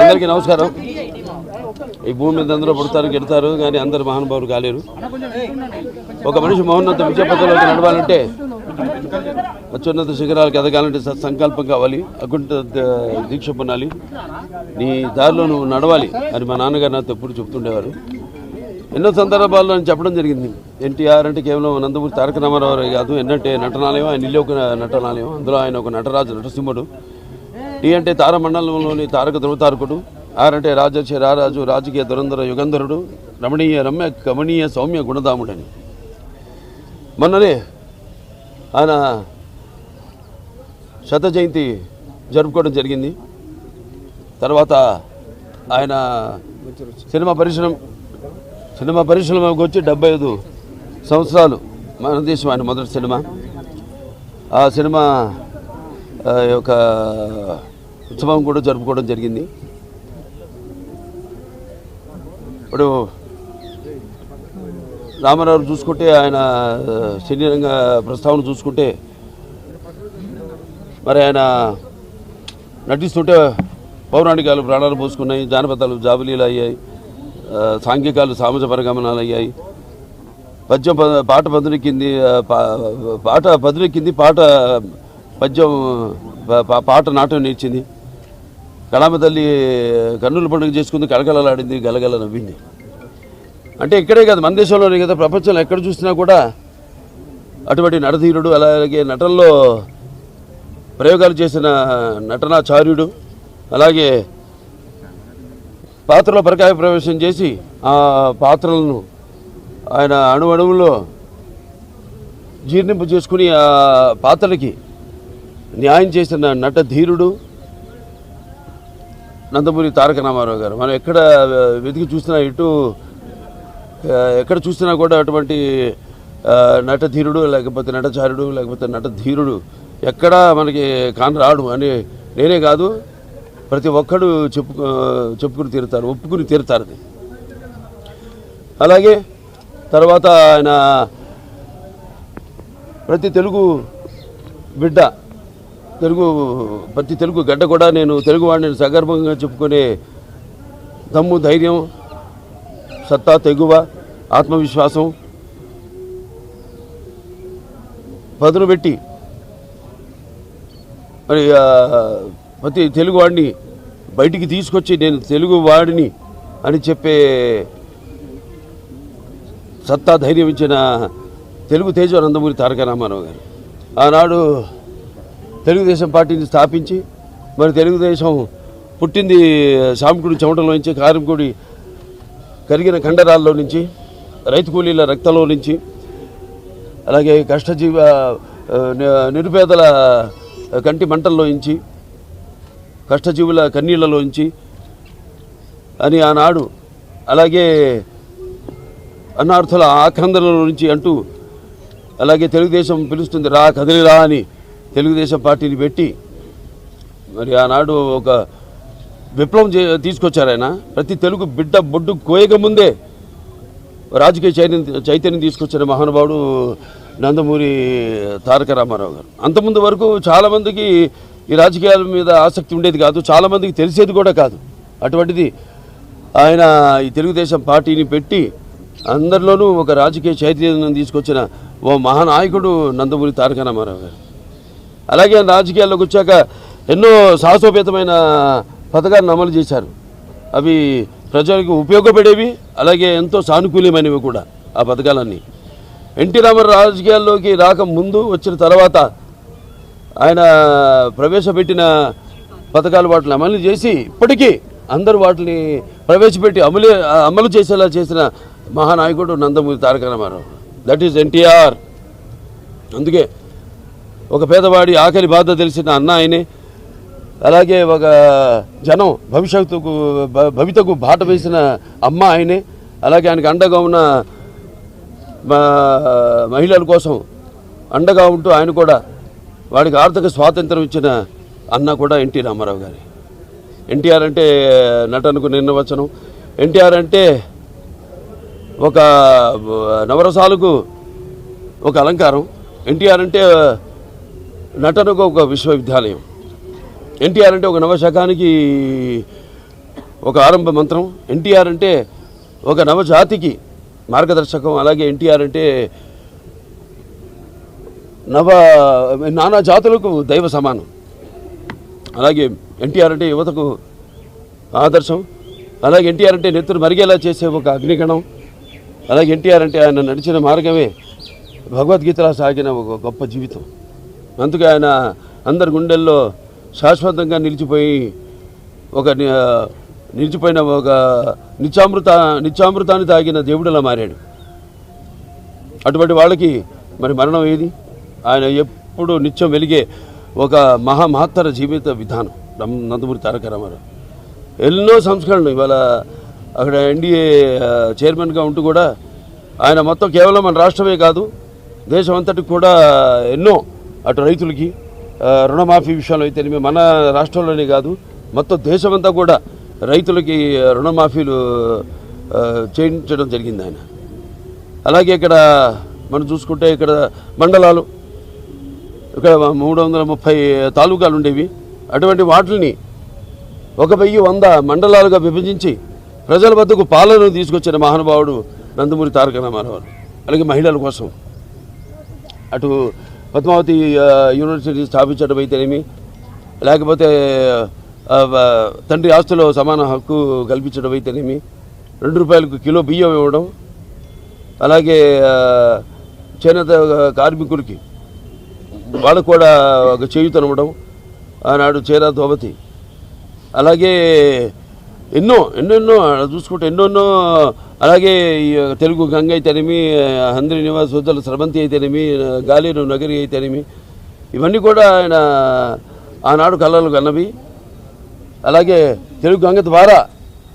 అందరికీ నమస్కారం. ఈ భూమి మీద అందరూ పుడతారు గెడతారు, కానీ అందరు మహానుభావులు కాలేరు. ఒక మనిషి మహోన్నత విజయపథంలోకి నడవాలంటే, అత్యున్నత శిఖరాలకు ఎదగాలంటే సత్సంకల్పం కావాలి, అకుంఠ దీక్ష పొందాలి, నీ దారిలో నువ్వు నడవాలి అని మా నాన్నగారు నాతో ఎప్పుడు చెప్తుండేవారు. ఎన్నో సందర్భాల్లో నేను చెప్పడం జరిగింది. ఎన్టీఆర్ అంటే కేవలం నందమూరి తారక రామారావు కాదు, ఎన్నంటే నటనాలయం, ఆయన ఇల్లు ఒక నటనాలయం, అందులో ఆయన ఒక నటరాజు నటసింహుడు. టీ అంటే తారమండలంలోని తారక ధృవతారకుడు, ఆర్ అంటే రాజర్షి రారాజు, రాజకీయ దురంధర యుగంధరుడు, రమణీయ రమ్య కమనీయ సౌమ్య గుణధాముడని. మొన్ననే ఆయన శత జయంతి జరుపుకోవడం జరిగింది. తర్వాత ఆయన సినిమా పరిశ్రమకు వచ్చి 75 సంవత్సరాలు మన దేశం ఆయన మొదటి సినిమా. ఆ సినిమా యొక్క ఉత్సవం కూడా జరుపుకోవడం జరిగింది. ఇప్పుడు రామారావు చూసుకుంటే, ఆయన సినీ రంగ ప్రస్తావన చూసుకుంటే, మరి ఆయన నటిస్తుంటే పౌరాణికాలు ప్రాణాలు పోసుకున్నాయి, జానపదాలు జాబిలీలు అయ్యాయి, సాంఘికాలు సామాజిక పరిగమనాలు అయ్యాయి, పద్యం పాట పదునెక్కింది, పాట పద్యం పాట నాట్యం నేర్చింది, కళామ తల్లి కన్నుల పండుగ చేసుకుంది, కళకళలాడింది, గలగల నవ్వింది. అంటే ఇక్కడే కాదు, మన దేశంలోనే కదా, ప్రపంచంలో ఎక్కడ చూసినా కూడా అటువంటి నటధీరుడు, అలాగే నటనలో ప్రయోగాలు చేసిన నటనాచార్యుడు, అలాగే పాత్రలో పరకాయ ప్రవేశం చేసి ఆ పాత్రలను ఆయన అణువణువులో జీర్ణింపు చేసుకుని ఆ పాత్రలకి న్యాయం చేసిన నటధీరుడు నందమూరి తారక రామారావు గారు. మనం ఎక్కడ వెతికి చూసినా, ఎక్కడ చూసినా కూడా అటువంటి నటధీరుడు, లేకపోతే నటచారుడు, లేకపోతే నటధీరుడు ఎక్కడా మనకి కానరాడు అని నేనే కాదు, ప్రతి ఒక్కడు చెప్పుకుని తీరుతారు, ఒప్పుకుని తీరుతారు. అలాగే తర్వాత ఆయన ప్రతి తెలుగు బిడ్డ, ప్రతి తెలుగు గడ్డ కూడా నేను తెలుగువాడిని సగర్భంగా చెప్పుకునే దమ్ము, ధైర్యం, సత్తా, తెగువ, ఆత్మవిశ్వాసం పదును పెట్టి మరి ప్రతి తెలుగువాడిని బయటికి తీసుకొచ్చి నేను తెలుగువాడిని అని చెప్పే సత్తా, ధైర్యం ఇచ్చిన తెలుగు తేజ నందమూరి తారక రామారావు గారు. ఆనాడు తెలుగుదేశం పార్టీని స్థాపించి, మరి తెలుగుదేశం పుట్టింది శ్రామికుడి చెమటలో నుంచి, కార్మికుడి కరిగిన కండరాల్లో నుంచి, రైతు కూలీల రక్తంలో నుంచి, అలాగే కష్టజీవ నిరుపేదల కంటి మంటల్లోంచి కష్టజీవుల కన్నీళ్లలోంచి అని ఆనాడు, అలాగే అన్నార్థుల ఆక్రందనల నుంచి అంటూ, అలాగే తెలుగుదేశం పిలుస్తుంది రా కదిలిరా అని తెలుగుదేశం పార్టీని పెట్టి మరి ఆనాడు ఒక విప్లవం తీసుకొచ్చారు ఆయన. ప్రతి తెలుగు బిడ్డ బొడ్డు కోయక ముందే రాజకీయ చైతన్యం తీసుకొచ్చిన మహానుభావుడు నందమూరి తారక రామారావు గారు. అంతకుముందు వరకు చాలామందికి ఈ రాజకీయాల మీద ఆసక్తి ఉండేది కాదు, చాలామందికి తెలిసేది కూడా కాదు. అటువంటిది ఆయన ఈ తెలుగుదేశం పార్టీని పెట్టి అందరిలోనూ ఒక రాజకీయ చైతన్యం తీసుకొచ్చిన ఓ మహానాయకుడు నందమూరి తారక రామారావు గారు. అలాగే రాజకీయాల్లోకి వచ్చాక ఎన్నో సాహసోపేతమైన పథకాలను అమలు చేశారు. అవి ప్రజలకు ఉపయోగపడేవి, అలాగే ఎంతో సానుకూలమైనవి కూడా ఆ పథకాలన్నీ. ఎన్టీ రామారావు రాజకీయాల్లోకి రాకముందు వచ్చిన తర్వాత ఆయన ప్రవేశపెట్టిన పథకాలు వాటిని అమలు చేసి ఇప్పటికీ అందరూ వాటిని ప్రవేశపెట్టి అమలు చేసేలా చేసిన మహానాయకుడు నందమూరి తారక రామారావు. That is NTR. అందుకే ఒక పేదవాడి ఆకలి బాధ తెలిసిన అన్న ఆయనే, అలాగే ఒక జనం భవితకు బాట వేసిన అమ్మ ఆయనే, అలాగే ఆయనకు అండగా ఉన్న మహిళల కోసం అండగా ఉంటూ ఆయన కూడా వాడికి ఆర్థిక స్వాతంత్రం ఇచ్చిన అన్న కూడా ఎన్టీ రామారావు గారి. ఎన్టీఆర్ అంటే నటనకు నిర్వచనం. ఎన్టీఆర్ అంటే ఒక నవరసాలకు ఒక అలంకారం. ఎన్టీఆర్ అంటే నటనకు ఒక విశ్వవిద్యాలయం. ఎన్టీఆర్ అంటే ఒక నవశకానికి ఒక ఆరంభ మంత్రం. ఎన్టీఆర్ అంటే ఒక నవజాతికి మార్గదర్శకం. అలాగే ఎన్టీఆర్ అంటే నానా జాతులకు దైవ సమానం. అలాగే ఎన్టీఆర్ అంటే యువతకు ఆదర్శం. అలాగే ఎన్టీఆర్ అంటే నెత్తురు మరిగేలా చేసే ఒక అగ్నిగణం. అలాగే ఎన్టీఆర్ అంటే ఆయన నడిచిన మార్గమే భగవద్గీతలా సాగిన ఒక గొప్ప జీవితం. అందుకే ఆయన అందరి గుండెల్లో శాశ్వతంగా నిలిచిపోయిన ఒక నిత్యామృతాన్ని తాగిన దేవుడిలా మారాడు. అటువంటి వాళ్ళకి మరి మరణం ఏది? ఆయన ఎప్పుడు నిత్యం వెలిగే ఒక మహత్తర జీవిత విధానం నందమూరి తారక రామారావు. ఎన్నో సంస్కరణలు. ఇవాళ అక్కడ ఎన్డీఏ చైర్మన్గా ఉంటూ కూడా ఆయన మొత్తం కేవలం మన రాష్ట్రమే కాదు, దేశం అంతటికి కూడా ఎన్నో, అటు రైతులకి రుణమాఫీ విషయంలో అయితే మన రాష్ట్రంలోనే కాదు మొత్తం దేశమంతా కూడా రైతులకి రుణమాఫీలు చేయించడం జరిగింది ఆయన. అలాగే ఇక్కడ మనం చూసుకుంటే ఇక్కడ మండలాలు, ఇక్కడ 330 తాలూకాలు ఉండేవి. అటువంటి వాటిని 1100 మండలాలుగా విభజించి ప్రజల వద్దకు పాలనను తీసుకొచ్చిన మహానుభావుడు నందమూరి తారక రామారావు. అలాగే మహిళల కోసం అటు పద్మావతి యూనివర్సిటీ స్థాపించడం అయితేనేమి, లేకపోతే తండ్రి ఆస్తులో సమాన హక్కు కల్పించడం అయితేనేమి, 2 రూపాయలకు కిలో బియ్యం ఇవ్వడం, అలాగే చేనేత కార్మికులకి వాళ్ళకు కూడా ఒక చేయూతనివ్వడం, ఆనాడు చేరా దోబతి, అలాగే ఎన్నెన్నో చూసుకుంటే ఎన్నెన్నో. అలాగే తెలుగు గంగ అయితేనేమి, హంద్రి నివాస్ ఉజ్జల స్రవంతి అయితేనేమి, గాలేరు నగరి అయితేనేమి, ఇవన్నీ కూడా ఆయన ఆనాడు కళలు కన్నవి. అలాగే తెలుగు గంగ ద్వారా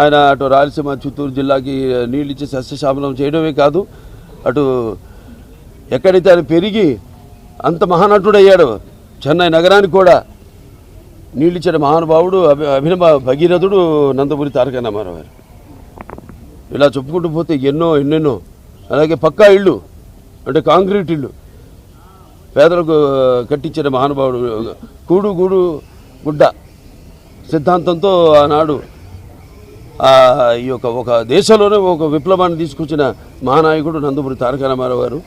ఆయన అటు రాయలసీమ చిత్తూరు జిల్లాకి నీళ్ళు ఇచ్చి సస్యశ్యామలం చేయడమే కాదు, అటు ఎక్కడైతే ఆయన పెరిగి అంత మహానటుడయ్యాడు చెన్నై నగరానికి కూడా నీళ్ళిచ్చిన మహానుభావుడు అభినవ భగీరథుడు నందమూరి తారక రామారావు గారు. ఇలా చెప్పుకుంటూ పోతే ఎన్నెన్నో. అలాగే పక్కా ఇళ్ళు అంటే కాంక్రీట్ ఇళ్ళు పేదలకు కట్టించిన మహానుభావుడు, కూడు గూడు గుడ్డ సిద్ధాంతంతో ఆనాడు ఈ ఒక దేశంలోనే ఒక విప్లవాన్ని తీసుకొచ్చిన మహానాయకుడు నందమూరి తారక రామారావు గారు.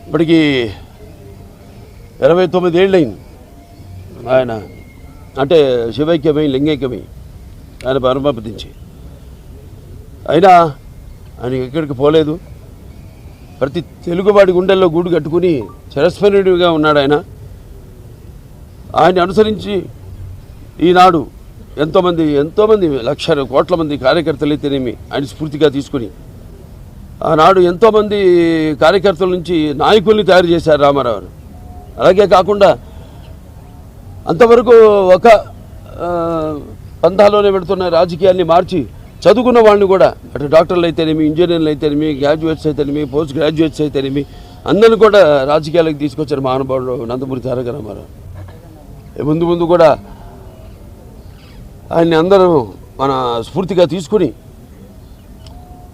ఇప్పటికీ 29 ఏళ్ళైంది ఆయన అంటే శివైక్యమై లింగైక్యమై ఆయన పరమపదించి. అయినా ఆయన ఎక్కడికి పోలేదు. ప్రతి తెలుగువాడి గుండెల్లో గూడు కట్టుకుని చిరస్మరణీయుడిగా ఉన్నాడు ఆయన. ఆయన్ని అనుసరించి ఈనాడు ఎంతోమంది లక్షల కోట్ల మంది కార్యకర్తలు అయితేనేమి ఆయన స్ఫూర్తిగా తీసుకుని ఆనాడు ఎంతోమంది కార్యకర్తల నుంచి నాయకుల్ని తయారు చేశారు రామారావు. అలాగే కాకుండా అంతవరకు ఒక పంథాలోనే పెడుతున్న రాజకీయాన్ని మార్చి చదువుకున్న వాళ్ళని కూడా అటు డాక్టర్లు అయితేనేమి, ఇంజనీర్లు అయితేనేమి, గ్రాడ్యుయేట్స్ అయితేనేమి, పోస్ట్ గ్రాడ్యుయేట్స్ అయితేనేమి అందరిని కూడా రాజకీయాలకు తీసుకొచ్చారు మహానుభావుడు నందమూరి తారక రామారావు. ముందు ముందు కూడా ఆయన్ని అందరూ మన స్ఫూర్తిగా తీసుకుని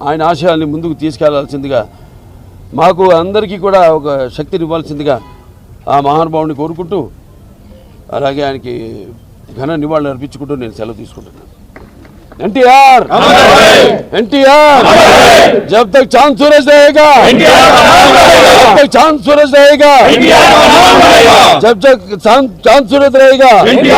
ఆయన ఆశయాల్ని ముందుకు తీసుకెళ్లాల్సిందిగా, మాకు అందరికీ కూడా ఒక శక్తిని ఇవ్వాల్సిందిగా ఆ మహానుభావుని కోరుకుంటూ, అలాగే ఆయనకి ఘన నివాళులు అర్పించుకుంటూ నేను సెలవు తీసుకుంటున్నాను. एनटीआर एनटीआर जब तक चांद सूरज रहेगा, जब तक चांद सूरज रहेगा, जब तक चांद सूरज रहेगा।